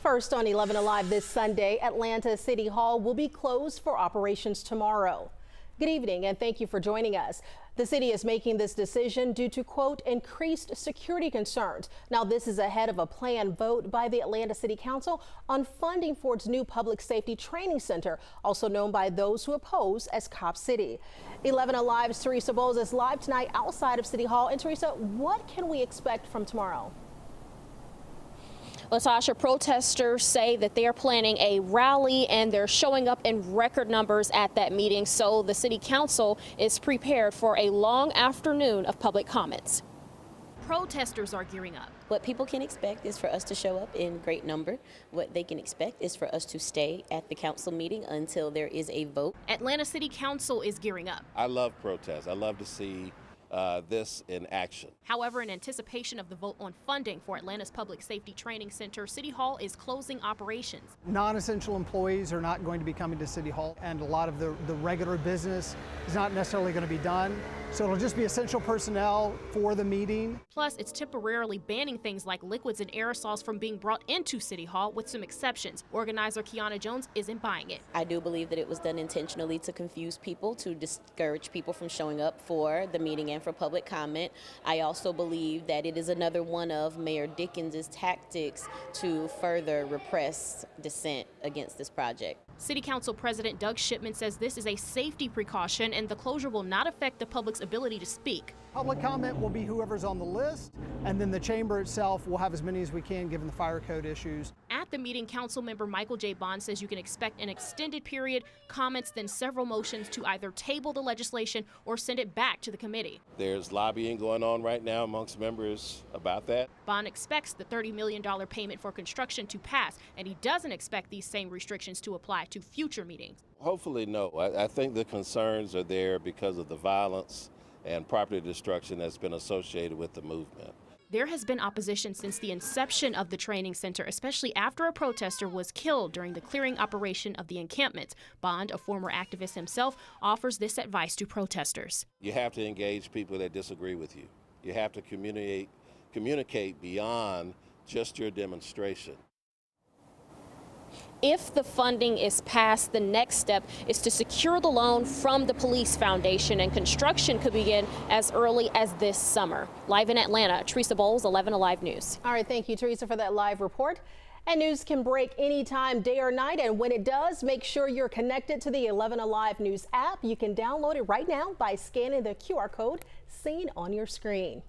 First on 11 Alive this Sunday, Atlanta City Hall will be closed for operations tomorrow. Good evening and thank you for joining us. The city is making this decision due to, quote, increased security concerns. Now, this is ahead of a planned vote by the Atlanta City Council on funding for its new public safety training center, also known by those who oppose as Cop City. 11 Alive's Teresa Bowles is live tonight outside of City Hall. And Teresa, what can we expect from tomorrow? Latasha, protesters say that they are planning a rally and they're showing up in record numbers at that meeting. So the city council is prepared for a long afternoon of public comments. Protesters are gearing up. What people can expect is for us to show up in great number. What they can expect is for us to stay at the council meeting until there is a vote. Atlanta City Council is gearing up. I love protests. I love to see this in action. However, in anticipation of the vote on funding for Atlanta's Public Safety Training Center, City Hall is closing operations. Non-essential employees are not going to be coming to City Hall, and a lot of the regular business is not necessarily going to be done. So it'll just be essential personnel for the meeting. Plus, it's temporarily banning things like liquids and aerosols from being brought into City Hall, with some exceptions. Organizer Kiana Jones isn't buying it. I do believe that it was done intentionally to confuse people, to discourage people from showing up for the meeting and for public comment. I also believe that it is another one of Mayor Dickens' tactics to further repress dissent against this project. City Council President Doug Shipman says this is a safety precaution and the closure will not affect the public's ability to speak. Public comment will be whoever's on the list, and then the chamber itself will have as many as we can given the fire code issues. At the meeting, Council member Michael J. Bond says you can expect an extended period, comments, then several motions to either table the legislation or send it back to the committee. There's lobbying going on right now amongst members about that. Bond expects the $30 million payment for construction to pass, and he doesn't expect these same restrictions to apply to future meetings. Hopefully, no. I think the concerns are there because of the violence and property destruction that's been associated with the movement. There has been opposition since the inception of the training center, especially after a protester was killed during the clearing operation of the encampments. Bond, a former activist himself, offers this advice to protesters. You have to engage people that disagree with you. You have to communicate beyond just your demonstration. If the funding is passed, the next step is to secure the loan from the Police Foundation, and construction could begin as early as this summer. Live in Atlanta, Teresa Bowles, 11 Alive News. All right, thank you, Teresa, for that live report. And news can break anytime, day or night, and when it does, make sure you're connected to the 11 Alive News app. You can download it right now by scanning the QR code seen on your screen.